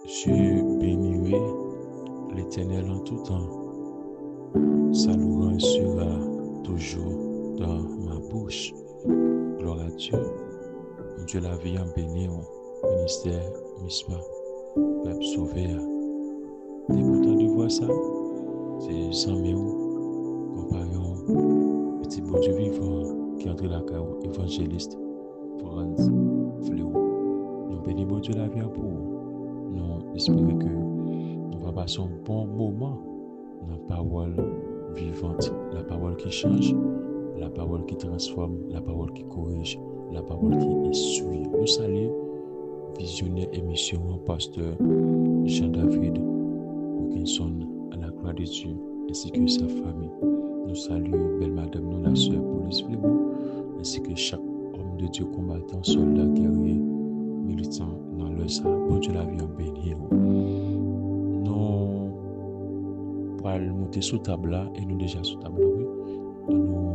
Je bénirai l'Éternel en tout temps. Sa louange sera toujours dans ma bouche. Gloire à Dieu. Mon Dieu la vie en béni au ministère MISPA. Peuple sauvé. T'es content de voir ça? C'est Samuel, compagnon, petit bon Dieu vivant qui entre la carrière évangéliste France Fléau. Nous bénissons bon Dieu la vie pour nous espérons que nous allons passer un bon moment dans la parole vivante, la parole qui change, la parole qui transforme, la parole qui corrige, la parole qui essuie. Nous saluons visionnaire émission pasteur Jean-David Wilkinson à la gloire de Dieu ainsi que sa famille. Nous saluons belle madame, nous la sœur Police Fléau ainsi que chaque homme de Dieu combattant, soldat, guerrier, militant dans le sang. Bon Dieu la vie en bénir. Nous allons monter sous table là et nous déjà sous table là, oui. Nous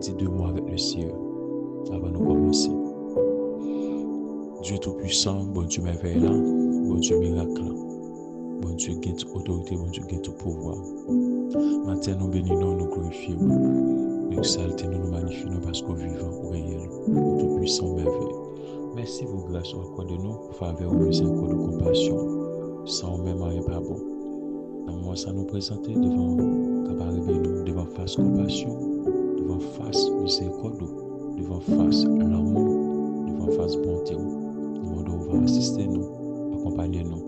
dit 2 mots avec le Seigneur avant de commencer. Dieu tout-puissant, bon Dieu merveilleux, bon Dieu miracle, bon Dieu qui a autorité, bon Dieu qui a tout pouvoir. Maintenant nous bénissons, nous glorifions, nous exaltons, nous magnifions parce qu'on vivant, au réel, au tout-puissant, merveilleux. Merci pour grâce au accordé nous, faveur, miséricorde, compassion, sans même rien pas bon. Dans moi, ça nous présenter devant cabaret nous, devant face compassion, devant face miséricorde, devant face l'amour, devant face bonté. Nous va assister nous, accompagner nous,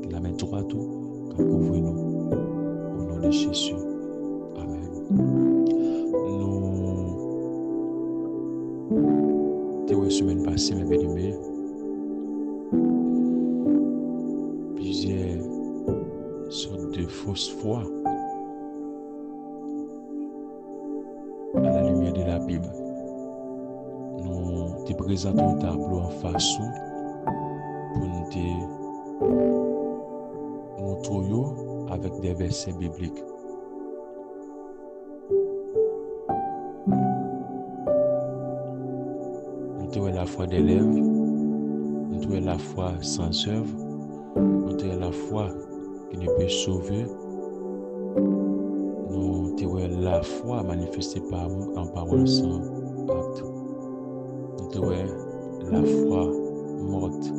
que la main droite tout, qu'elle couvre nous, au nom de Jésus. Amen. Nous, semaine passée, mes bien-aimés, plusieurs sortes de fausses foi à la lumière de la Bible. Nous te présentons un tableau en façon pour nous te montrer avec des versets bibliques. Nous avons la foi des lèvres, nous avons la foi sans œuvre, nous avons la foi qui ne peut sauver, nous avons la foi manifestée par nous en parole sans acte. Nous avons la foi morte.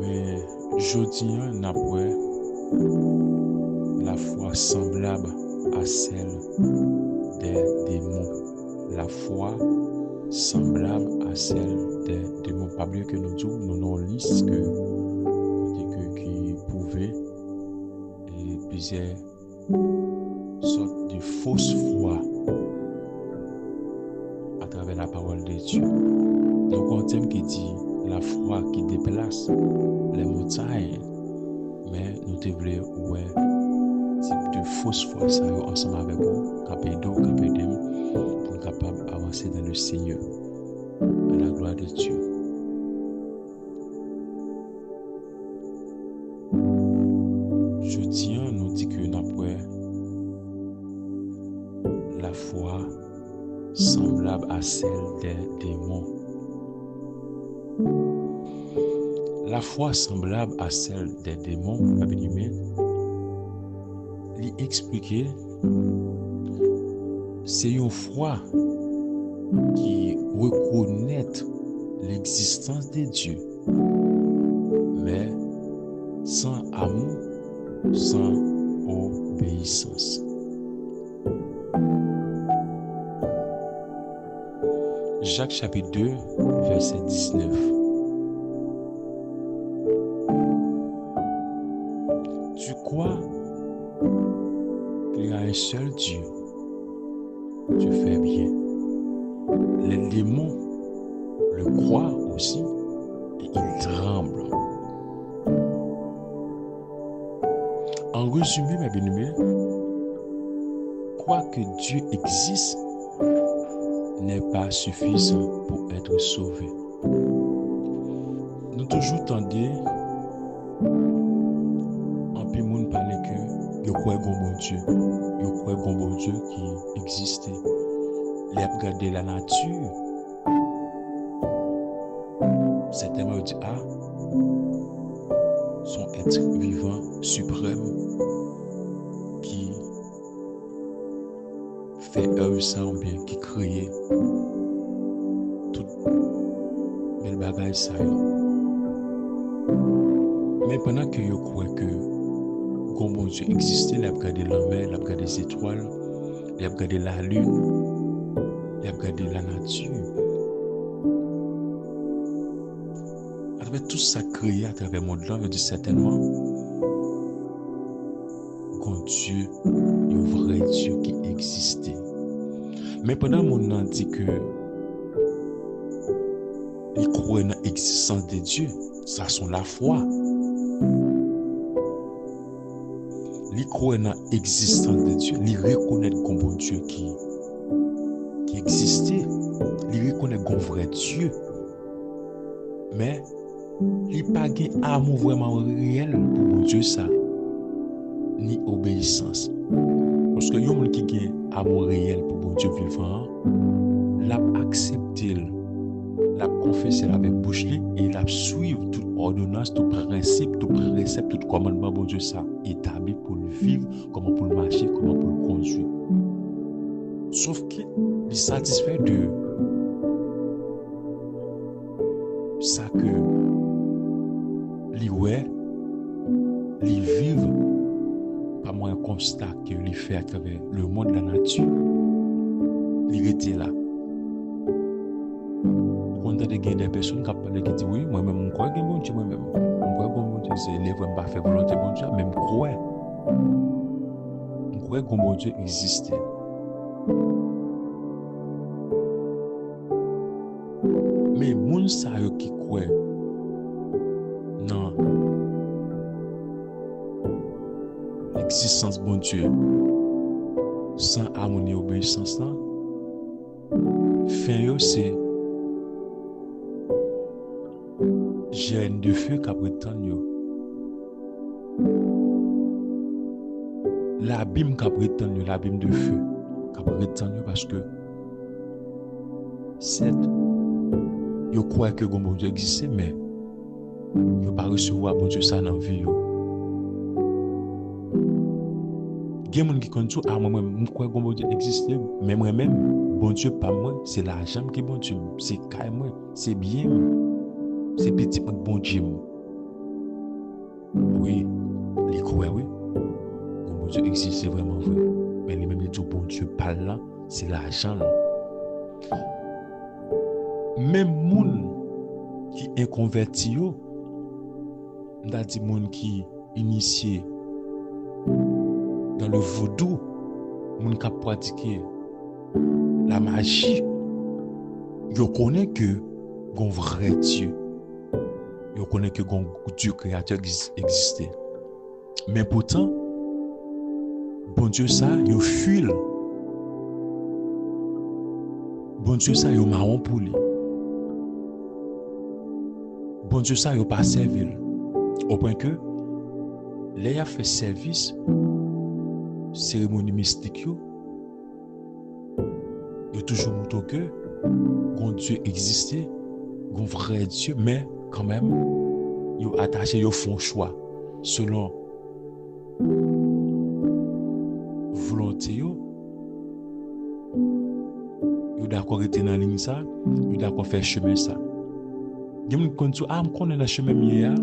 Mais aujourd'hui, nous avons la foi semblable à celle des démons. La foi semblable à celle des démons. Pas mieux que nous disons, nous n'avons liste qui pouvaient et plusieurs sortes de fausses foi à travers la parole de Dieu. Donc un thème qui dit la foi qui déplace les montagnes, mais nous devons ouais type de fausse foi ça ensemble avec vous, capédo, pour être capable d'avancer dans le Seigneur, à la gloire de Dieu. Jeudi, nous dit que nous avons la foi semblable à celle des démons. La foi semblable à celle des démons, lui expliquer, c'est une foi qui reconnaît l'existence de Dieu, mais sans amour, sans obéissance. Jacques chapitre 2, verset 19. Tu crois qu'il y a un seul Dieu, tu fais bien. Les démons le croient aussi et ils tremblent. En résumé, mes bien-aimés, croire que Dieu existe n'est pas suffisant pour être sauvé. Nous toujours tendons en plus monde parler que je crois qu'on bon Dieu, je crois qu'on bon Dieu qui existait. Les regarder la nature, dit, ah, son être vivant suprême qui fait œuvre ça ou bien qui crée tout bel bagage ça. Mais pendant que je crois que quand bon Dieu existait, il a regardé la mer, il a regardé les étoiles, il a regardé la lune, il a regardé la nature. À travers tout ça créé à travers le monde là, je dis certainement quand Dieu, le vrai Dieu qui existait. Mais pendant que mon a dit que il croit dans l'existence de Dieu, ça sont la foi. Il croit dans l'existence de Dieu, il reconnaît qu'on bon Dieu qui existait, il reconnaît qu'on vrai Dieu. Mais il n'a pas un amour vraiment réel pour bon Dieu ça, ni obéissance. Parce que yon qui a un amour réel pour bon Dieu vivant, l'a accepté, l'a confessé avec bouche et l'a suivre toute ordonnance, tout principe, tout précepte, tout commandement bon Dieu ça établi pour le vivre, comment pour le marcher, comment pour le conduire. Sauf qu'il est satisfait de ça que les vivre pas moins un constat que les fait à travers le monde de la nature. Il était là. Quand il y a des personnes qui disent oui, moi-même, je crois que bon Dieu, moi-même, je crois que bon Dieu, c'est les vrais pas faire volonté bon Dieu, même je crois que bon Dieu existait. Mais moun sa yo qui croit non l'existence bon Dieu sans harmonie et obéissance là, fin yo c'est gêne de feu qu'a prétend yo. L'abîme qu'a prétend yo, l'abîme de feu qu'a prétend yo parce que c'est yo croit que bon Dieu existe mais yo pas recevoir bon Dieu ça dans vie yo. Gen moun qui kontou ah moi-même crois que bon Dieu existe mais moi-même bon Dieu pas moi, c'est l'argent qui bon Dieu, c'est caille moi, c'est bien, c'est petit bon Dieu. Oui, les croit oui. Bon Dieu existe c'est vraiment vrai. Mais les mêmes dit bon Dieu pas là, c'est l'argent là. Même moun qui est converti yo, m'da dit moun qui initié dans le vaudou, moun qui a pratiqué la magie, yo connaît que gon vrai Dieu. Yo connaît que gon Dieu créateur existait. Mais pourtant bon Dieu ça yo fuit. Bon Dieu ça yo marron pour lui. Bon Dieu ça yo pas servi au point que les a fait service cérémonie mystique yo toujours montré que bon Dieu existait, bon vrai Dieu, mais quand même yo attaché yo font choix selon volonté yo d'accord être dans ligne ça, yo d'accord faire chemin ça. Gen kon tout ah me connais dans chemin mieux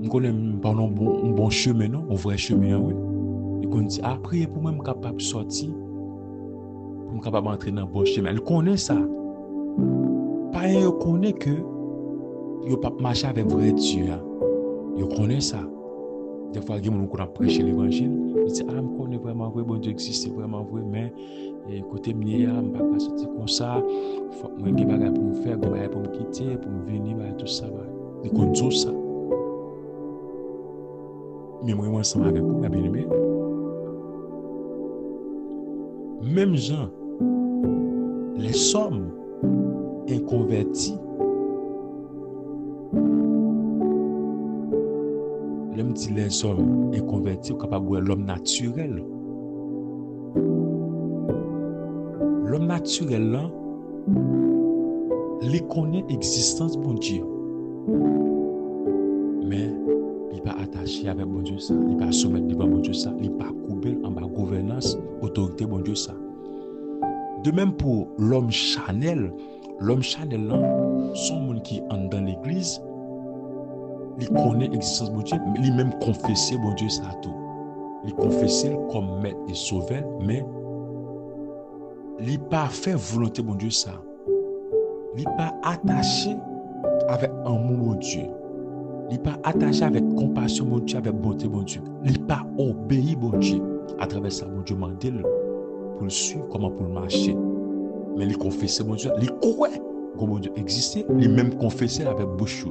me connais pas un bon chemin non, un vrai chemin oui. Il kon dit ah prier pour moi capable sortir pour capable entrer dans bon chemin. Il connaît ça. Pas il connaît que yo pas marcher avec vrai Dieu. Il connaît ça. Des fois il y a des gens qui ont prêché l'évangile, il dit ah me connais vraiment vrai bon Dieu existe vraiment vrai mais côté mieux je pas pas sortir comme ça. Faut moi des bagages pour me faire, des bagages pour me quitter, pour me venir tout ça. Il connaît tout ça. Mais moi ensemble avec vous, bien aimé. Même gens, les sommes inconvertis, l'homme dit les hommes inconvertis, capable de voir l'homme naturel. L'homme naturel là, il connaît l'existence de bon Dieu. Mais il n'est pas attaché avec bon Dieu ça. Il n'est pas soumettre devant bon Dieu ça. Il n'est pas coupé en bas gouvernance, autorité bon Dieu ça. De même pour l'homme Chanel là, son monde qui entre dans l'église, il connaît l'existence de bon Dieu, mais il même confessé bon Dieu ça tout. Il confessé comme maître et sauveur, mais il n'est pas fait volonté bon Dieu ça. Il n'est pas attaché avec amour bon Dieu. Il n'est pas attaché avec compassion bon Dieu, avec bonté bon Dieu. Il n'est pas obéi bon Dieu. À travers ça, bon Dieu m'a dit pour le suivre, comment pour le marcher. Mais il confessait bon Dieu, il croit que bon Dieu existait, il même confessait avec bouche.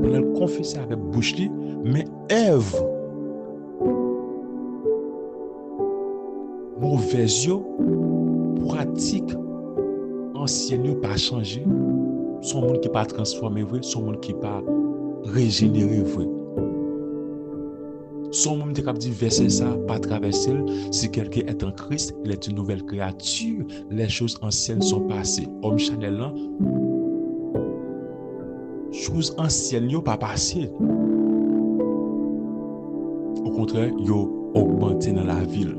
Il confessait avec bouche, mais Ève, mauvaise pratique ancienne pas changé, son monde qui pas transformé vrai, son monde qui pas régénéré vrai. Son monde qui dit verser ça, pas traverser. Si quelqu'un est en Christ, il est une nouvelle créature. Les choses anciennes sont passées. Homme Chanel là, choses anciennes n'ont pas passé. Au contraire, ils ont augmenté dans la ville.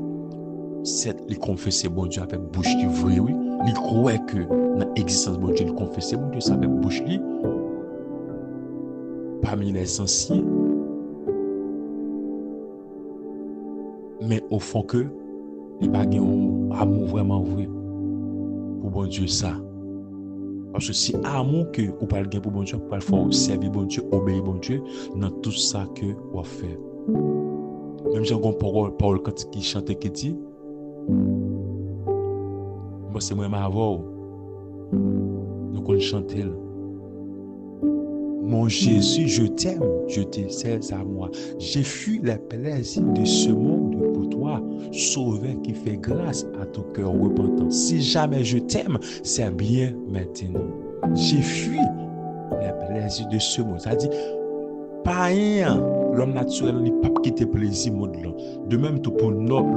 Certes, ils confessaient bon Dieu avec bouche qui vraie, oui. Ils croyaient que dans l'existence de bon Dieu, ils confessaient bon Dieu avec bouche li. Parmi les anciens. Mais au fond que, il n'y a pas un amour vraiment vrai pour bon Dieu ça. Parce que si amour que vous parlez pour bon Dieu, vous parlez faire servir bon Dieu, obéir bon Dieu, dans tout ça que vous faites. Même j'ai une parole quand qui chante qui dit, moi c'est moi avant, nous qu'on chante. Mon Jésus, je t'aime, je te sais à moi. J'ai fui les plaisirs de ce monde pour toi, Sauveur qui fait grâce à ton cœur repentant. Si jamais je t'aime, c'est bien maintenant. J'ai fui les plaisirs de ce monde. Ça dit, pas rien. L'homme naturel n'est pas quitter plaisir monde là. De même tout pour l'homme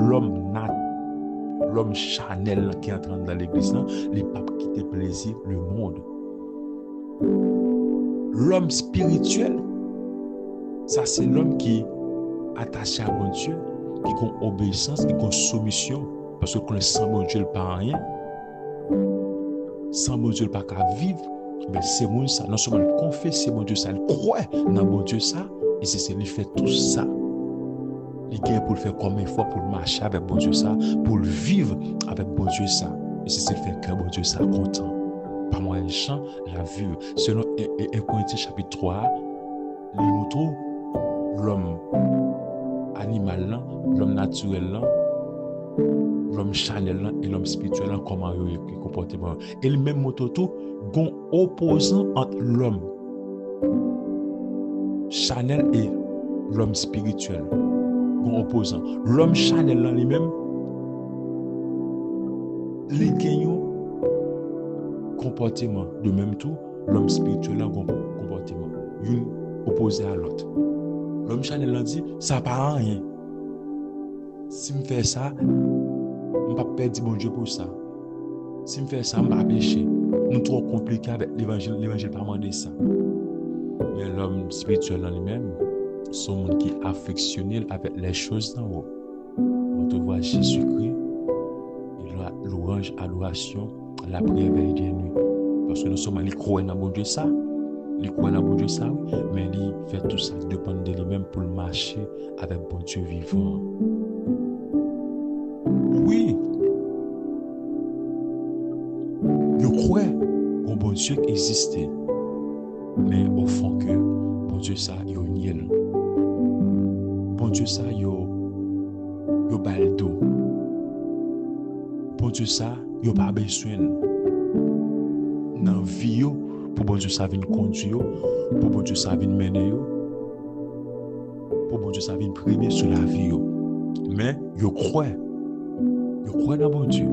Chanel qui est entré dans l'église là, n'est pas quitter plaisir le monde. L'homme spirituel, ça c'est l'homme qui est attaché à bon Dieu, qui a obéissance, qui a soumission, parce que sans bon Dieu, il n'y a pas rien. Sans bon Dieu, il n'y a pas qu'à vivre. Mais c'est bon ça, non seulement il confesse bon Dieu ça, il croit dans bon Dieu ça, et c'est lui fait tout ça. Il gagne pour le faire comme il faut, pour marcher avec bon Dieu ça, pour le vivre avec bon Dieu ça. Et c'est le fait que bon Dieu ça content. Pas moi, le chant, la vue. Selon 1 Corinthiens chapitre 3, les motos, l'homme animal, là, l'homme naturel, là, l'homme Chanel là, et l'homme spirituel, là, comment il comportement. Et le même moto tout, gon opposant entre l'homme Chanel et l'homme spirituel. Gon opposant. L'homme Chanel là, lui-même, les gagnants comportement. De même tout, l'homme spirituel a un comportement. Une opposé à l'autre. L'homme Chanel a dit, ça n'a pas rien. Si je fais ça, je ne vais pas perdre bon Dieu pour ça. Si je fais ça, je ne vais pas pécher. Nous sommes trop compliqués avec l'évangile. L'évangile n'a pas demandé ça. Mais l'homme spirituel en lui-même, c'est un monde qui est affectionné avec les choses d'en haut. On te voit Jésus-Christ, l'orange, adoration, la prière veille des nuits. Parce que nous sommes allés croire dans bon Dieu ça. Il croit dans bon Dieu ça, mais il fait tout ça dépend de lui-même pour marcher avec bon Dieu vivant. Oui. Je crois qu'un bon Dieu existait. Mais au fond que bon Dieu ça, il y a une niel. Bon Dieu ça, il y a baldo. Bon Dieu ça, il n'y a pas besoin. Dans la vie, pour bon Dieu ça vient conduire, pour bon Dieu ça vient mener, pour bon Dieu ça vient primer sur la vie. Mais je crois dans bon Dieu.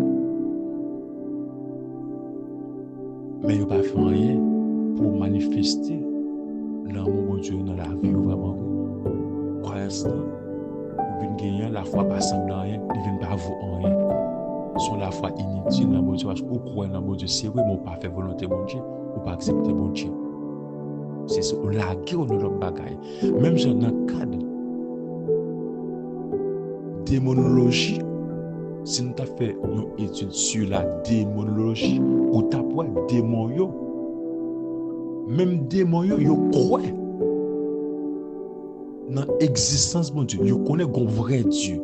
Mais je ne pas fait rien pour manifester l'amour bon Dieu dans la vie vraiment. Croyance là, vous venez gagner la foi pas semble rien, vous venez pas vous rien. Sur la foi inutile dans bon Dieu parce que vous croyez dans bon Dieu, c'est vrai, mais vous pas fait volonté bon Dieu, ou pas accepter bon Dieu. C'est ça, on la guerre, on l'autre bagaille. Même genre dans le cadre démonologie, si nous avons fait une étude sur la démonologie, ou t'as pas démon yo, même démon yo croient dans l'existence de Dieu, yo connaît un vrai Dieu.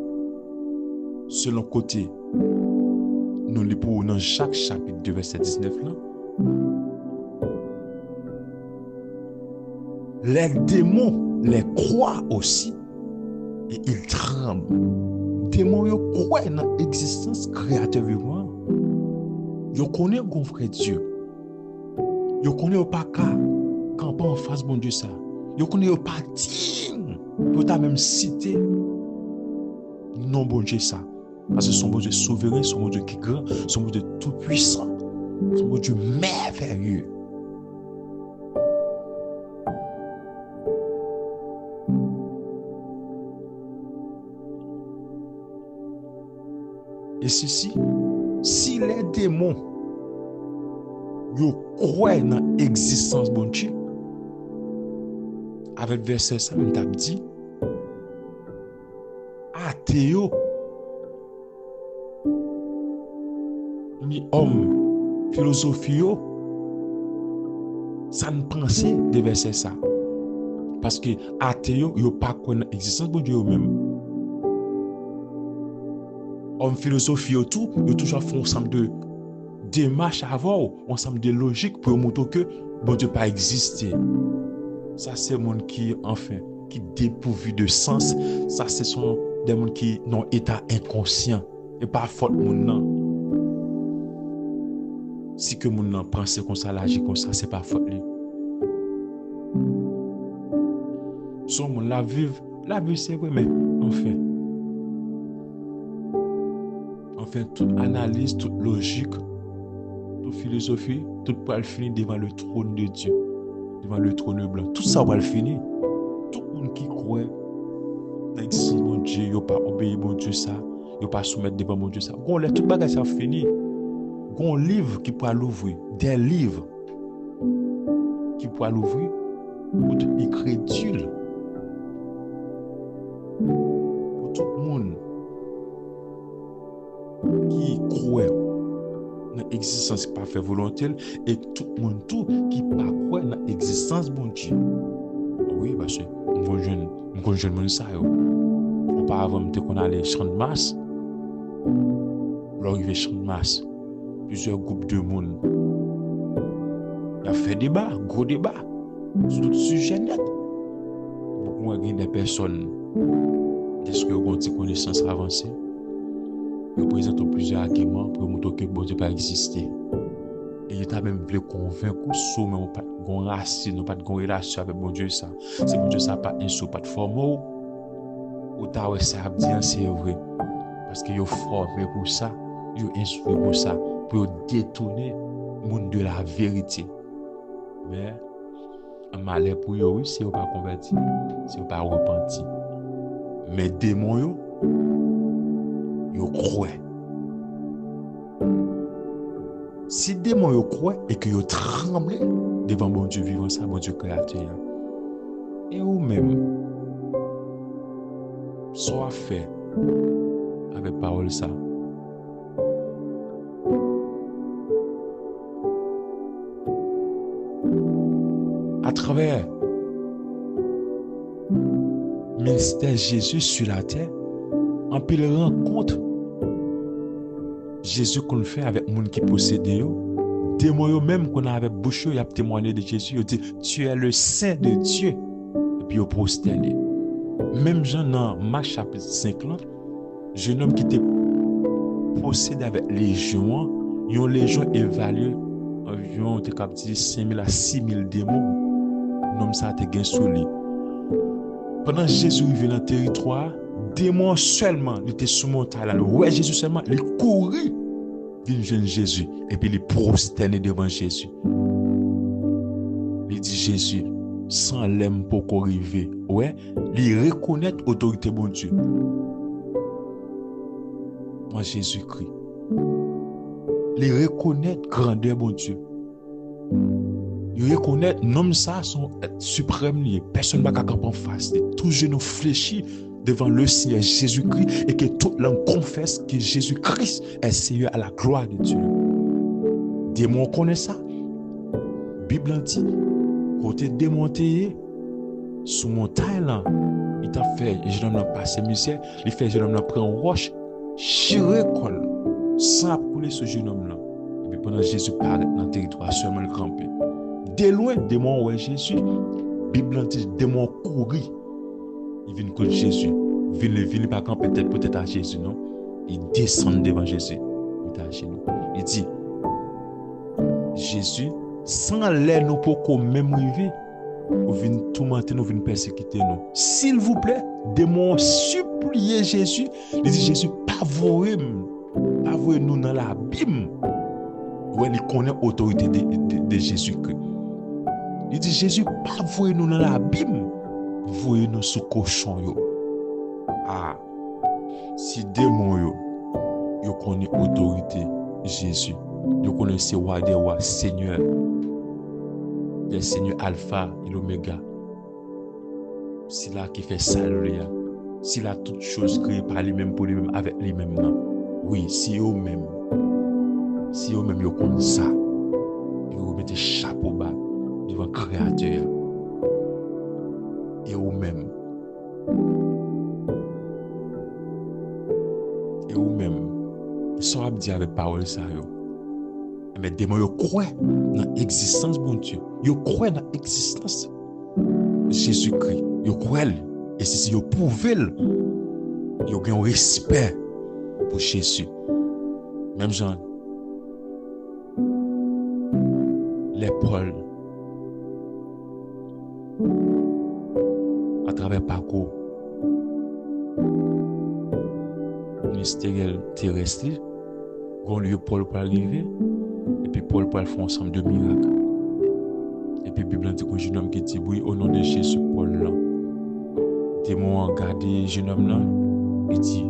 Selon côté, nous les pour dans chaque chapitre de verset 19 là, les démons les croient aussi et ils tremblent. Démons yo croient dans l'existence créateur vivant. Yo connaît un vrai Dieu. Yo connaît pas qu'à camper en face bon Dieu ça. Yo connaît pas digne. Yo t'a même cité non bon Dieu ça. Parce que son bon Dieu souverain, son bon Dieu qui est grand, son bon Dieu tout puissant, son bon Dieu merveilleux. Et ceci, si les démons yo croient dans l'existence de bon Dieu, avec verset ça, on t'a dit, athéo, mi homme, philosophie, ça ne pensait de verset ça. Parce que athéo, yo pas croient dans l'existence de bon Dieu même. Homme philosophie tout, yo toujours font ensemble de démarches à avoir, ensemble de logiques pour montrer que bon Dieu pas existé. Ça c'est monde qui enfin qui dépourvu de sens, ça ce sont des monde qui n'ont état inconscient et pas faute monde nan. Si que monde nan pense comme ça, l'agit comme ça, c'est pas faute lui. Son monde la vivre c'est vrai mais enfin toute analyse, toute logique, toute philosophie, tout va le finir devant le trône de Dieu, devant le trône blanc. Tout ça va le finir. Tout le monde qui croit dans l'existence de mon Dieu, il n'a pas obéi mon Dieu ça, il n'a pas soumettre devant mon Dieu ça. Gon les tout bagage ça fini. Gon livre qui pourra l'ouvrir, des livres qui pourra l'ouvrir pour tout incrédule. Pour tout le monde qui croit dans l'existence pas fait volonté et tout le monde tout qui pas croit dans l'existence bon Dieu. Oui parce que mon jeune monde ça auparavant qu'on allait champ de masse. L'arrivée champ de masse, plusieurs groupes de monde. Il a fait débat, gros débat sur tout sujet net. Beaucoup de personnes est-ce que vous avez une connaissance avancée? Ils présentent plusieurs arguments pour montrer que bon Dieu pas existé. Et il t'a même voulu convaincre sur mais pas de racine, pas de relation avec bon Dieu ça. C'est bon Dieu ça pas un sou pas de forme ou t'as ouais ça dire c'est vrai parce que yo formé pour ça, yo instruit pour ça, pour détourner monde de la vérité. Mais un malheur pour eux oui, si vous pas converti, si vous pas repenti. Mais démons yo croient. Si démons yo croient et que yo tremblent devant bon Dieu vivant ça, bon Dieu créateur. Et ou même soit fait avec parole ça. À travers ministère Jésus sur la terre, en pile rencontre Jésus qu'on fait avec les gens qui possèdent yo, démons même qu'on a avec bouche, il a témoigné de Jésus, il dit tu es le Saint de Dieu et puis il prosterné. Même Jean dans Marc chapitre 5 là, jeune homme qui était possédé avec légion, une légion évaluée environ 5 000 à 6 000 démons. Nom ça te gain sous lui. Pendant Jésus arrivé dans le territoire, démon seulement, il était sous montagne là. Ouais, Jésus seulement, il courait vers jeune Jésus et puis il prosterné devant Jésus. Il dit Jésus, sans l'aime pour arriver. Ouais, il reconnaît l'autorité de bon Dieu. Moi Jésus-Christ. Il reconnaît grandeur bon Dieu. Ils reconnaissent nom ça son suprême lié. Personne ne va camper en face. Tous genoux fléchis devant le Seigneur Jésus-Christ et que toute langue confesse que Jésus-Christ est Seigneur à la gloire de Dieu. Démon connaît ça. Bible dit, côté démonté sous montagne là, il t'a fait jeune homme passer misère, il fait jeune homme prendre une roche, chirer col sans couler ce jeune homme là. Et puis pendant Jésus paraît dans le territoire seulement le camper. De loin, démon ouais Jésus. Bible dit démon courir. Il vient contre Jésus. Il vient pas camper peut-être à Jésus non. Il descend devant Jésus. Il est à genoux. Il dit Jésus sans l'air nous pour qu'on même arriver. Vous venez tourmenter nous, vous venez persécuter nous. S'il vous plaît, démon supplier Jésus. Il dit Jésus pas voyer nous dans l'abîme. Ouais, il connaît l'autorité de Jésus-Christ. Il dit Jésus pas voyer nous dans l'abîme. Voyez nous sous cochon yo. Ah, si démon yo connaît l'autorité Jésus. Yo connaît c'est roi des rois, Seigneur. Le Seigneur Alpha et l'Oméga. C'est là qui fait saluer. C'est là toutes choses créées par lui-même pour lui-même avec lui-même. Oui, si eux-mêmes yo comme ça, yo mettez chapeau bas devant le Créateur. Et eux-mêmes. Ça va dire avec parole ça yo. Mais démon yo croit dans l'existence bon Dieu. Yo croit dans l'existence Jésus-Christ. Yo croit et si yo prouve yo gagne respect pour Jésus. Même Jean les Paul à travers parcours ministériel terrestre, quand lieu Paul pour arriver. Et puis Paul faire ensemble de miracles. Et puis la Bible dit que jeune homme qui dit oui au nom de Jésus Paul là. Démon a regardé jeune homme là. Il dit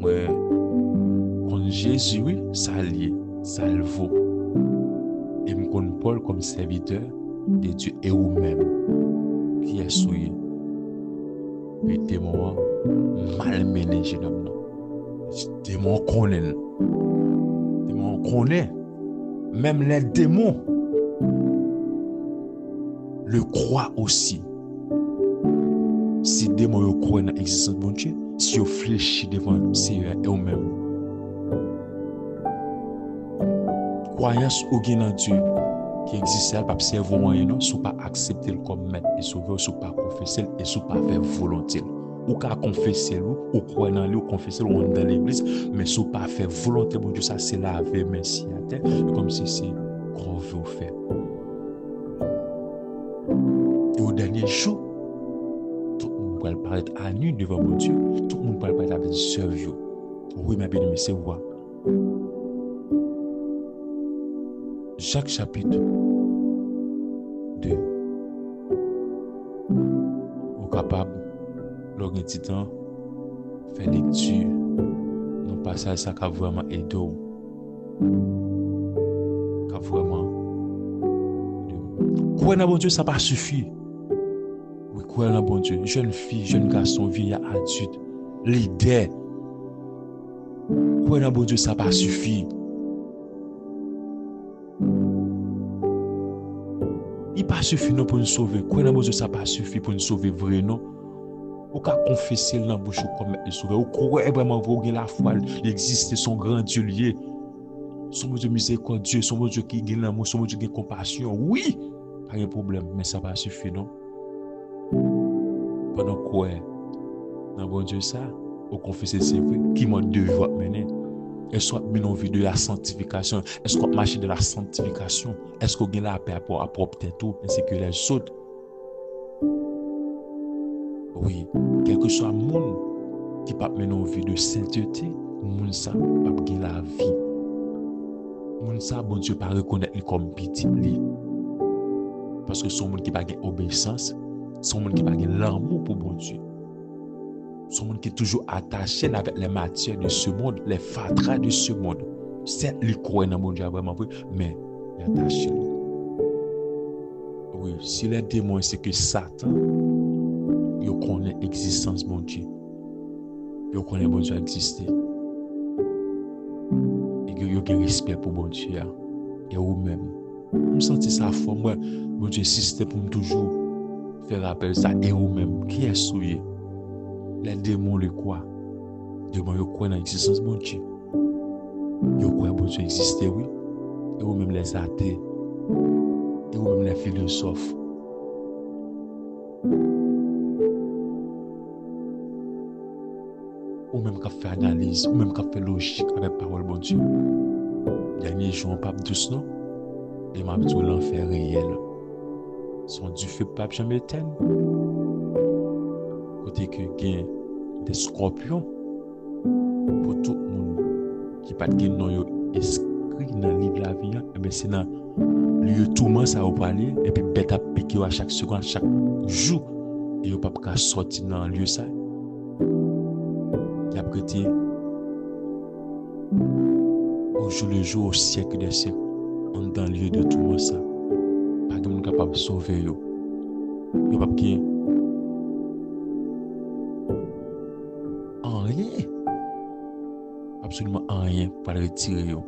ouais quand Jésus oui ça lié, ça le vaut. Et me connaît Paul comme serviteur de Dieu et vous-même qui est souillé. Et démon malmené jeune homme là. Démon connaît. Même les démons le croient aussi. Si les démons croient dans l'existence de bon Dieu, si ils fléchissent devant le Seigneur et eux-mêmes. Croyance au dans Dieu qui existe, elle ne peut pas servir moyen, si pas accepter comme maître et sauveur, si pas confesser et si pas faire volonté. Ou qu'à confesser ou croire dans lui ou confesser ou dans l'église mais si pas faire volonté bon Dieu ça c'est laver merci à terre comme si c'est qu'on veut faire. Et au dernier jour tout le monde va paraître à nu devant mon Dieu, tout le monde va paraître avec service. Oui ma bien-aimée c'est voir Jacques chapitre 2 au capable lors d'un petit temps, faire lecture, non pas ça qui a vraiment aidé, qui a vraiment. Croire dans bon Dieu, ça pas suffit. Oui, croire dans bon Dieu, jeune fille, jeune garçon, vieillard, adulte, leader. Croire dans bon Dieu, ça pas suffit. Il pas suffit non pour nous sauver. Croire dans bon Dieu, ça pas suffit pour nous sauver vrai non. Ou qu'à confesser dans la bouche comme le sauveur. Ou croire vraiment que la foi, il existe son grand Dieu lié. Son Dieu miséricordieux, son Dieu qui gagne l'amour, son Dieu qui a compassion. Oui, pas de problème, mais ça va suffire, non? Pendant quoi, dans bon Dieu ça, ou confesser c'est vrai, qui m'a devoir mener. Est-ce qu'on a une vie de la sanctification? Est-ce qu'on marche de la sanctification? Est-ce qu'on a la paix à propre tête ainsi que les autres? Oui, quel que soit le monde qui peut mener une vie de sainteté, le monde ça va gagner la vie. Le monde ça, bon Dieu, pas reconnaître comme petit. Parce que son monde qui va gagner obéissance, son monde qui va gagner l'amour pour bon Dieu. Son monde qui est toujours attaché avec les matières de ce monde, les fatras de ce monde. Certes, il croit dans mon Dieu vraiment, mais il est attaché. Oui, si les démons, c'est que Satan, il connaît l'existence de mon Dieu. Il connaît bon Dieu exister. Et il a un respect pour bon Dieu. Et vous-même. Je me sens ça fort. Moi, bon Dieu insiste pour me toujours faire rappel ça. Et vous-même, qui est souillé? Les démons, le quoi? Les démons, ils croient dans l'existence de mon Dieu. Ils croient que bon Dieu existe, oui. Et vous-même, les athées. Et vous-même, les philosophes. Ou même qui fait analyse, ou même qui fait logique avec parole bon Dieu. Dernier jour, on pape douce, non? Et m'a dit l'enfer réel. Son du feu pape jamais éteint. Côté que gain des scorpions pour tout le monde qui pas de nom inscrit dans le livre la vie, et bien c'est dans lieu tourment ça va parler et puis bête à piquer à chaque seconde, à chaque jour et yo pas qu'à sortir dans lieu ça. Il a prêté au jour le jour, au siècle des siècles, dans le lieu de tout ça. Pas de monde capable de sauver yo. Yo pas qui en rien. Absolument en rien pour le retirer yo.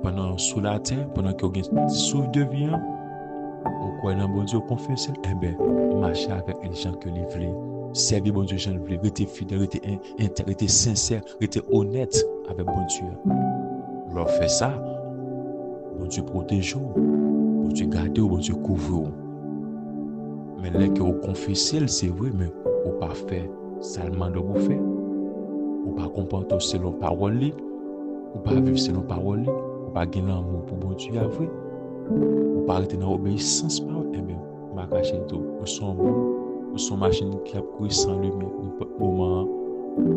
Pendant sous la terre, pendant que vous avez souffle de vie, vous croyez dans bon Dieu, vous confessez, eh bien, marchez avec les gens que vous voulez. Servir bon Dieu, gens voulez. Restez fidèle, restez intègre, restez sincère, restez honnête avec bon Dieu. Leur fait ça, bon Dieu protège vous, bon Dieu garde vous, bon Dieu couvre vous. Mais là que vous confessez, c'est vrai, mais vous ne pas faire salement de vous faire. Vous ne pas comporter selon parole, vous ne pas vivre selon parole. Pas gagner l'amour pour bon Dieu vrai ou pas arrêter dans l'obéissance par eh bien ma cacher tout ou son machine qui a couru sans lumière moment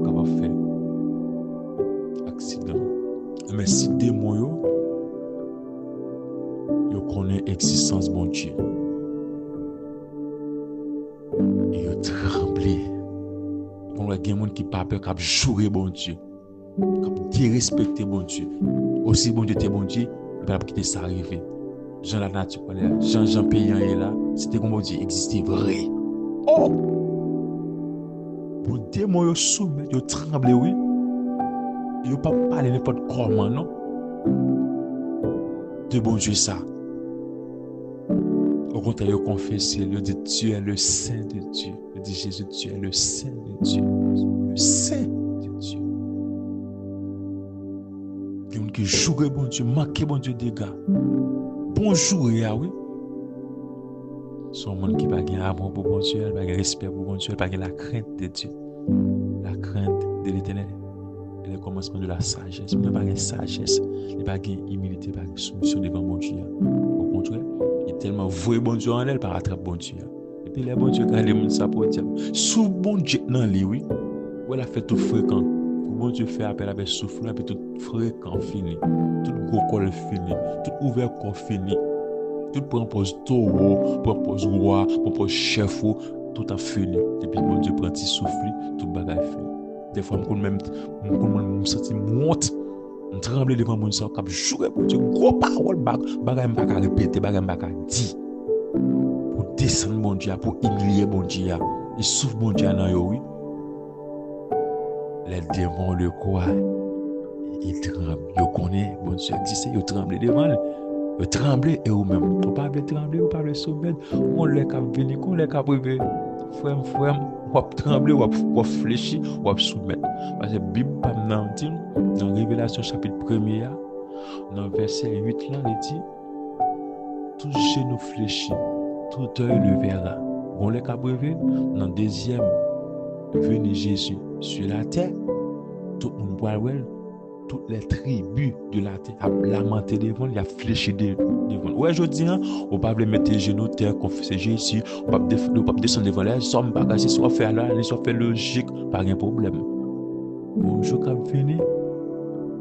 capable faire accident mais si démon yo connaît existence bon Dieu et yo tremblé on a des gens qui pas peur cap jouer bon Dieu cap dérespecter bon Dieu. Aussi bon Dieu t'es bon Dieu, il va pas quitter ça arriver. Jean la nature, Jean payant est là, c'était comme bon Dieu existait vrai. Oh! Pour démon yo soumettre, yo tremble oui. Yo pas parler n'importe comment non. De bon Dieu ça. Au contraire, yo confesser, yo dit Dieu est le Saint de Dieu. Yo dit Jésus, tu es le Saint de Dieu. Le Saint de Dieu. Qui joue bon Dieu, manquer bon Dieu dégâts. Bonjour, oui. Son monde qui n'a pas amour pour bon Dieu, pas respect pour bon Dieu, pas la crainte de Dieu. La crainte de l'éternel. C'est le commencement de la sagesse. Il n'y a pas de sagesse. Il n'y a pas d'humilité, pas de soumission devant bon Dieu. Au contraire, il est tellement voué bon Dieu en elle par attraper bon Dieu. Et puis les bon Dieu, quand les gens ça pour dire, sous bon Dieu dans lui, oui, où elle a fait tout fréquent. Bon Dieu fait appel avec souffle, et puis tout fréquent fini, tout gros col fini, tout ouvert corps fini, tout propose taureau, propose roi, propose chef, tout a fini. Et puis bon Dieu prend petit souffle, tout bagage fini. Des fois, je me sens monte, je tremble devant mon sang, je joue pour Dieu, gros parole, bagage pas à répéter, bagage pas à dire. Pour descendre bon Dieu, pour humilier bon Dieu, il souffle bon Dieu dans yo, oui. Les démons le croient, ils tremblent, ils connaissent, bon Dieu existe, ils tremblent devant lui. Ils tremblent et eux-mêmes, ils ne pas trembler, ils pas le soumettre, on les cap venir, on les cap priver. Frère, on trembler, on fléchir, on soumettre. Parce que la Bible dit, dans Révélation chapitre 1er, dans verset 8, là, il dit, tout genou fléchit, tout œil le verra. On les cap priver, dans le deuxième, venez Jésus sur la terre, tout le monde voit toutes les tribus de la terre a lamenté devant, il a fléchi devant. Ouais, je dis, on ne peut pas mettre les genoux terre, confesser Jésus, on ne peut pas descendre devant les sommes, bagages, soit faire là, soit faire logique, pas de problème. Bonjour, quand venu,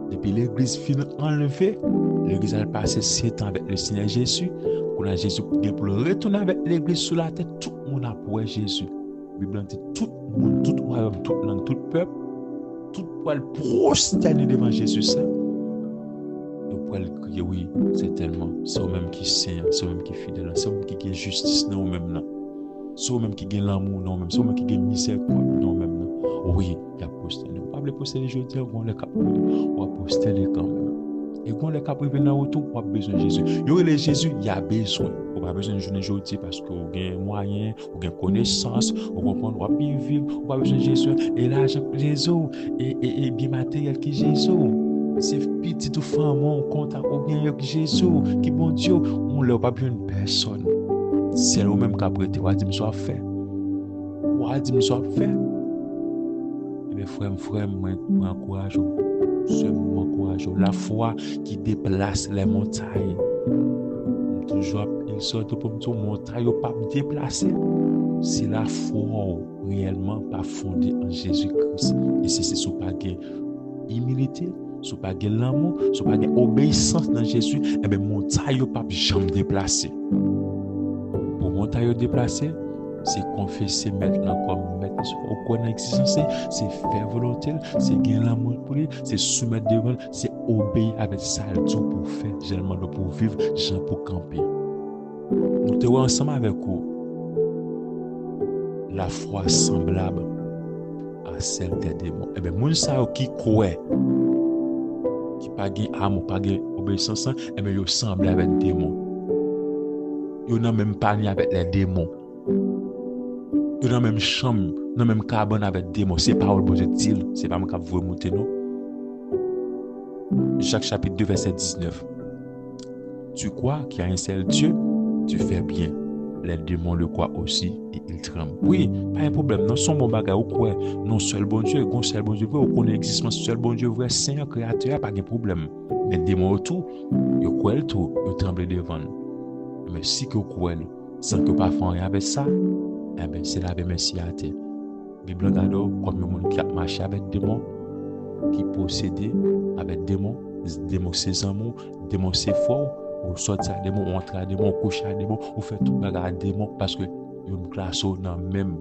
depuis l'église finit enlevée, l'église a passé 7 ans avec le Seigneur Jésus, qu'on a Jésus pour retourner avec l'église sur la terre, tout le monde a pour Jésus. La Bible dit tout le monde, tout royaume, toute langue, tout peuple, tout poil prosterné devant Jésus. Ça. Donc, pour elle crier, oui, c'est tellement, c'est eux-mêmes qui saint, c'est eux-mêmes qui fidèle, c'est eux-mêmes qui ont justice dans eux-mêmes là. C'est eux-mêmes qui ont l'amour dans eux-mêmes, c'est eux-mêmes qui ont miséricorde dans eux-mêmes là. Oui, il y a posté. On pas les poster les jeudi, on les cap, on va poster les quand même. Et quand les cap reviennent dans retour, on a besoin de Jésus. Il y aurait les Jésus, il y a besoin. On pas besoin de journée jeudi parce qu'on a moyen, on a connaissance, on comprend, on va bien vivre, on pas besoin de Jésus. Et l'argent Jésus, et bien matériel qui Jésus. C'est petit ou femme, on compte on bien avec Jésus, qui bon Dieu, on n'a pas besoin de personne. C'est le même qu'après, on va dire, soit fait. On va dire, soit fait. Mais frère, moi, m'encourage, m'encourage. La foi qui déplace les montagnes. Toujours, il sort pour me dire, montagne pas me déplacer. C'est la foi réellement pas fondée en Jésus-Christ. Et c'est ce pas humilité, ce pas l'amour, ce pas obéissance dans Jésus. Et bien, montagne pas jamais déplacer. Pour montagne déplacer, c'est confesser maintenant comme maître, au connaître l'existence, c'est faire volonté, c'est gagner l'amour pour lui, c'est soumettre devant, c'est obéir avec ça tout pour faire, généralement pour vivre, gens pour camper. Nous te voyons ensemble avec vous la foi semblable à celle des démons. Eh bien, moun sa qui croit, qui pas gain amour, pas gain obéissance, eh bien, ils semblent avec des démons. Ils n'ont même pas ni avec les démons. Dans la même chambre, dans la même cabane avec des démons. C'est pas le bon Dieu dit, c'est pas moi qui vous remonter non. Jacques chapitre 2 verset 19. Tu crois qu'il y a un seul Dieu, tu fais bien. Les démons le croient aussi et ils tremblent. Oui, pas un problème. Non, son bon bagage, ou quoi? Non, seul bon Dieu, un seul bon Dieu vrai, ou connaît l'existence seul bon Dieu vrai, Seigneur créateur, pas de problème. Mais les démons autour, ils croient tout, ils tremblent devant. Mais si vous croyez, sans que pas faire rien avec ça, eh bien, c'est la même merci à terre. La Bible regarde comme un monde qui a marché avec des démons, qui possédait avec des démons, c'est amour, démons c'est fort, ou sortir à des démons, ou entrer à des démons, ou coucher à des démons, ou faire tout bagarre à des démons, parce que nous classons dans le même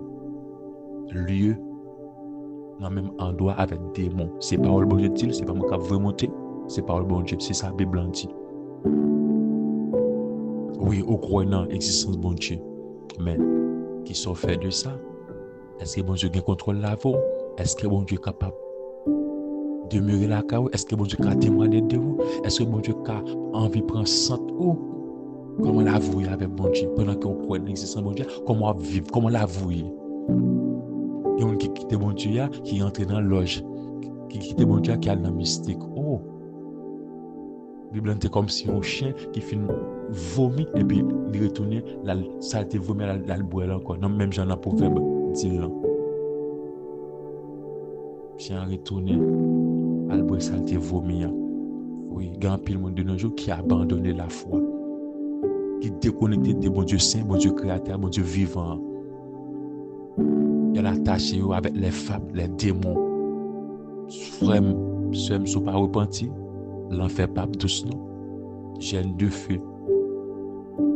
lieu, dans le même endroit avec des démons. C'est pas le bon Dieu dit, c'est pas moi qui veux monter, c'est pas le bon Dieu, c'est ça la Bible dit. Oui, on croit dans l'existence de bon Dieu, mais qui sont faits de ça? Est-ce que bon Dieu a contrôle la vie? Est-ce que bon Dieu est capable de demeurer la carrière? Est-ce que bon Dieu a témoigné de vous? Est-ce que bon Dieu a envie de prendre sang ou comment l'avouer avec bon Dieu pendant qu'on croit dans l'existence de bon Dieu? Comment vivre? Comment l'avouer? Il y a des gens qui quittent bon Dieu, qui entrent dans la loge, qui quittent bon Dieu, qui est dans la mystique. Oh! La Bible est comme si un chien qui finit vomit et puis il retourne, la saleté vomit, la boire encore. Non, même j'en ai pour verbe dire là. Chien retourne, la boire saleté vomit. Oui, il y a un pile monde de nos jours qui a abandonné la foi, qui est déconnecté de bon Dieu saint, bon Dieu créateur, bon Dieu vivant. Il a attaché avec les femmes, les démons. Frère, ceux ne sont pas repentis. L'enfer pape tous non. Gêne de feu.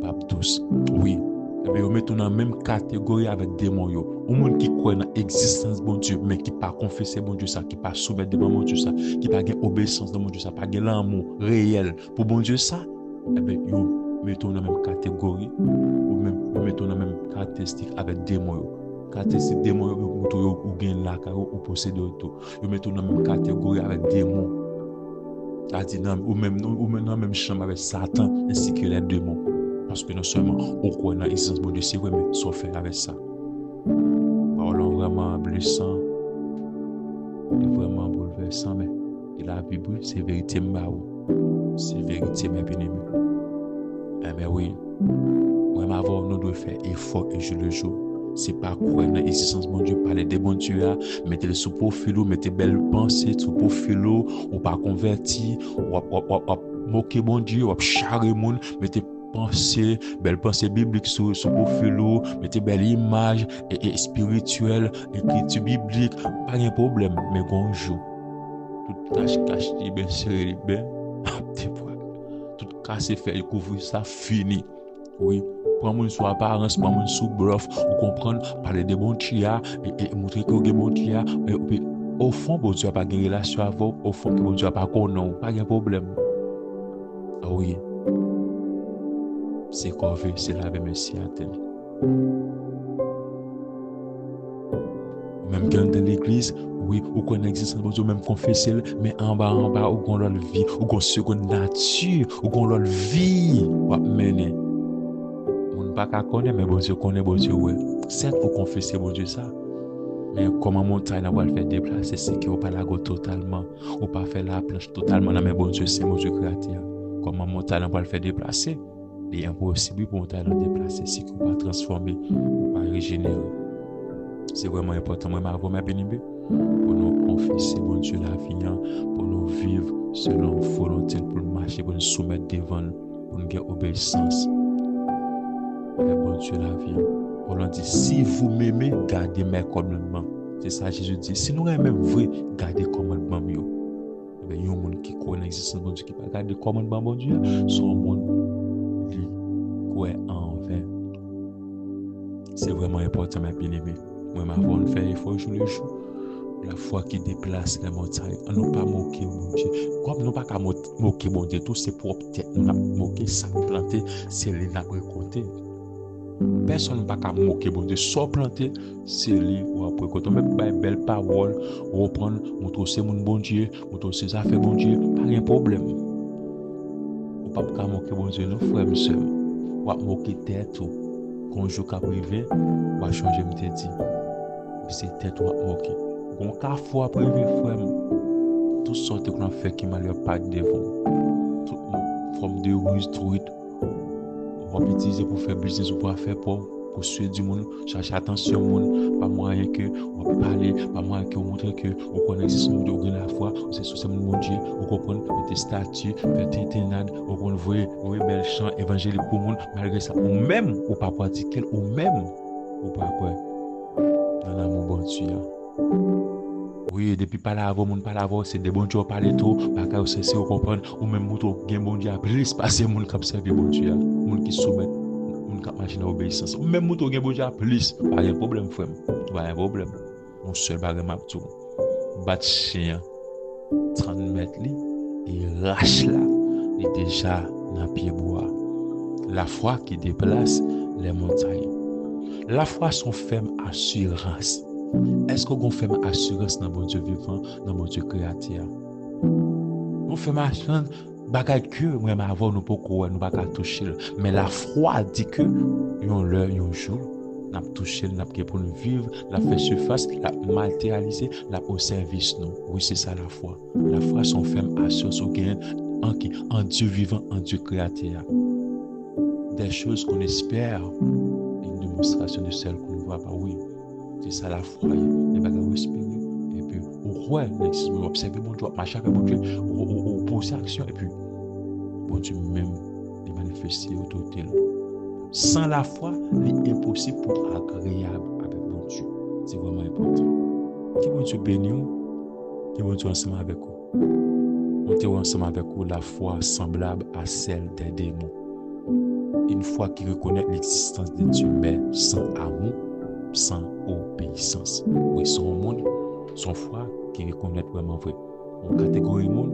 Pape tous. Oui. Et bien, on met dans la même catégorie avec démons. Au monde qui croit dans l'existence de bon Dieu, mais qui pas confesser bon Dieu ça, qui pas soumettre devant bon Dieu ça, qui pas gain obéissance de bon Dieu ça, pas gain l'amour réel pour bon Dieu ça, et bien, on met dans la même catégorie, ou même on met dans la même caractéristique avec démons. Caractéristique démons ou gain la ou posséder tout. On met dans la même catégorie avec démons. Ou même dans la même chambre avec Satan ainsi que les démons. Parce que non seulement on croit dans l'existence de Dieu, c'est vrai, mais soit fait avec ça. Parole vraiment blessant, et vraiment bouleversant, mais la Bible, c'est vérité, c'est vérité, mes bien-aimés. Mais oui, vraiment avant, nous devons faire effort et jour le jour. C'est pas croire dans l'existence de mon Dieu, parler des bons dieux, mettez-le sous profil, mettez belles pensées sous profil, ou pas converti, ou moquer mon Dieu, ou charrer mon, mettez belles pensées bibliques sous profil, mettez belles images et spirituelles, écriture biblique, pas de problème, mais bonjour. Tout cache, bien serré, bien, tout casse fait, couvrir ça, fini. Oui. Prends mon sous apparence, prends mon sous bluff, ou comprendre, parler de bon Dieu et montrer que vous bon Dieu. Au fond, bon Dieu n'a pas de relation avec vous, au fond, bon Dieu n'a pas de pas de problème. Oui, c'est corvée, c'est la merci à terre. Même quand dans l'église, oui, ou qu'on existe en bon Dieu, même confesser, mais en bas, ou qu'on l'a vie, ou qu'on seconde nature, ou qu'on l'a vie, ou mener. On ne pas qu'à connaître, mais bon Dieu connaît, bon Dieu, ouais. Certes, pour confesser, bon Dieu, ça. Mais comment montagne va le faire déplacer, c'est qu'il ne pas la go totalement, ou pas faire la planche totalement, mais bon Dieu, c'est mon Dieu créateur. Comment montagne va le faire déplacer? Il est impossible pour montagne de déplacer, si qu'on pas transformer, ou pas régénérer. C'est vraiment important, moi, ma voix, ma bénédiction, pour nous confesser, bon Dieu, la vie, pour nous vivre selon la volonté, pour nous marcher, pour nous soumettre devant, pour nous faire obéissance. Mais bon Dieu, la vie, pour nous dire, si vous m'aimez, gardez mes commandements. C'est ça, Jésus dit, si nous aimons vrai, gardez les commandements. Il y a un monde qui connaît l'existence de bon Dieu, qui ne garde les commandements, bon Dieu, c'est un monde qui croit en vain. C'est vraiment important, mes bien-aimés. Moi, ma voix, on fait effort jour le jour. La foi qui déplace les montagnes. On n'a pas moqué mon Dieu. Comme nous pas qu'à moquer mon Dieu, tout c'est propre tête. Nous n'a moqué ça planté, c'est les n'a récolté. Personne n'a pas qu'à moquer mon Dieu. Soit planté, c'est lui ou après quand on met une belle parole, reprendre, montrer c'est mon bon Dieu, montrer c'est ça fait bon Dieu, pas un problème. On pas qu'à moquer mon Dieu, nous frères et sœurs. On va moquer tête ou conjoint qu'à privé, on va changer me dit. C'est tête ou à moquer. On a foi privé frère. Tout sorte qu'on a fait qui m'a l'air pas devant. Toute forme de ruse, truc. On va utiliser pour faire business ou pour faire pour suivre du monde, chercher attention au monde, pas moyen que on va parler, pas moyen que on montre que on connaît son Dieu, on la foi, c'est sous mon Dieu, on comprend tes statuts, tes ténades, on comprend voir bel chant évangélique pour monde, malgré ça, ou même ou pas pratiquer, ou même ou pas quoi dans l'amour bon Dieu. Oui, depuis pas là avant, monde pas là avant, c'est des bons Dieu parler tout, pas qu'à cesser au comprendre, ou même mouton gain bon Dieu, plus passer monde qui observe bon Dieu, monde qui soumet, monde qui machine obéissance, ou même mouton gain bon Dieu plus, pas de problème frère, pas de problème. Mon seul bagage m'a tout. Bat chien 30 mètres li et rache là, il est déjà dans pied bois. La foi qui déplace les montagnes. La foi son ferme assurance. Est-ce qu'on fait ma assurance dans mon Dieu vivant, dans mon Dieu créateur? On fait ma assurance, bagay que moi avant nous pourquoi nous pas toucher, mais la foi dit que yon l'heure yon jour n'a touché, n'a pour nous vivre, la fait surface, la matérialiser, la au service nous. Oui, c'est ça la foi. La foi son ferme assurance au gain en Dieu vivant, en Dieu créateur. Des choses qu'on espère, une démonstration de celles qu'on ne voit pas. Oui. C'est ça la foi, les bagages respirer, et puis on croit, on observe bon Dieu, marcher avec bon Dieu, on pose action, et puis bon Dieu même, il manifeste autour. Sans la foi, il est impossible pour agréable avec bon Dieu. C'est vraiment important. Qui bon Dieu bénit, qui bon Dieu ensemble avec vous. On est ensemble avec vous la foi semblable à celle des démons. Une foi qui reconnaît l'existence de Dieu, mais sans amour, sans obéissance. Oui, son monde, son foi qui reconnaît vraiment vrai. Une catégorie de monde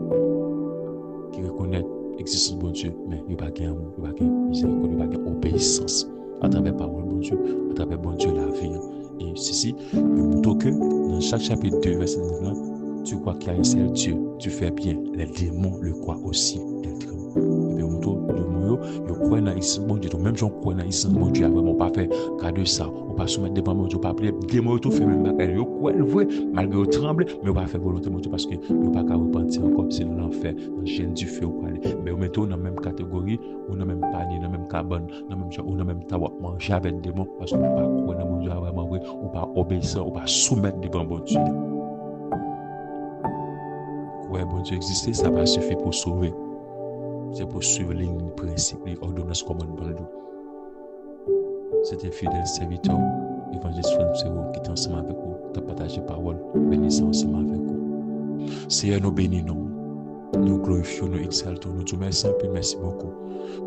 qui reconnaît l'existence de bon Dieu, mais il n'y a pas d'amour, il n'y a pas de miséricorde, il n'y a pas d'obéissance à travers la parole de bon Dieu, à travers bon Dieu la vie. Et ceci, il montre que dans chaque chapitre 2, verset 9, tu crois qu'il y a un seul Dieu, tu fais bien, les démons le croient aussi, ils tremblent. Et bien, montre le mot, je crois dans l'existence de bon Dieu, même je crois dans l'existence de bon Dieu, vraiment pas fait garder ça. Pas soumettre devant mon Dieu, pas appeler des mots tout fait même bagaille yo quoi le vrai malgré au tremble mais on pas faire volonté mon Dieu parce que yo pas qu'à repentir encore c'est dans l'enfer dans chaîne du feu ou aller mais on met tout dans même catégorie ou dans même panier dans même cabane dans même ou dans même tabac manger avec des mots parce que pas croire dans mon Dieu vraiment vrai ou pas obéissant ou pas soumettre devant mon Dieu. Ouais bon Dieu exister ça va suffire pour sauver. C'est pour suivre les principes les ordonnances commandements. C'était fidèle serviteur, évangéliste François qui est ensemble avec vous, qui a partagé la parole, bénissant ensemble avec vous. Seigneur, nous bénissons, nous glorifions, nous exaltons, nous disons merci un peu, merci beaucoup.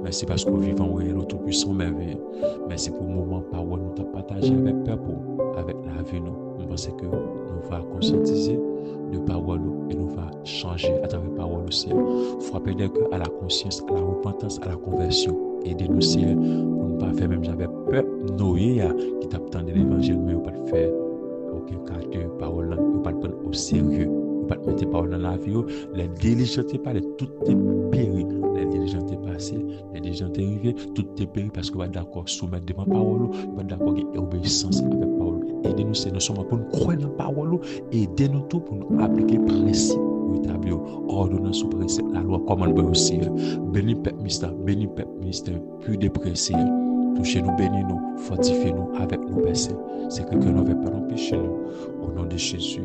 Merci parce que nous vivons réel, au tout-puissant, merveilleux. Merci pour le moment, parole, nous avons partagé avec peuple, avec la vie, nous. Nous pensons que nous nous va conscientiser de parole et nous va changer à travers parole au ciel. Frapper des cœurs à la conscience, à la repentance, à la conversion. Aidez-nous, Seigneur, pour ne pas faire même j'avais peur, Noé qui t'attend de l'évangile, mais on ne pas le faire. Aucun cas de parole, on ne pas le prendre au sérieux. On ne pas mettre parole dans la vie. Les diligentes pas, tout est péri. Les diligentes est passé, les diligentes est arrivé, tout est péri parce qu'on va d'accord soumettre devant parole, on va d'accord avec obéissance avec parole. Aidez-nous, c'est nous sommes pour nous croire dans la parole, aidez-nous tout pour nous appliquer principe ou établir ordonnance sous principe, la loi commande aussi. Bénis peuple mystère, bénis peuple mystère, plus dépressé. Touchez-nous, bénis-nous, fortifiez-nous avec nos péchés. C'est que nous ne va pas nous pécher, nous. Au nom de Jésus.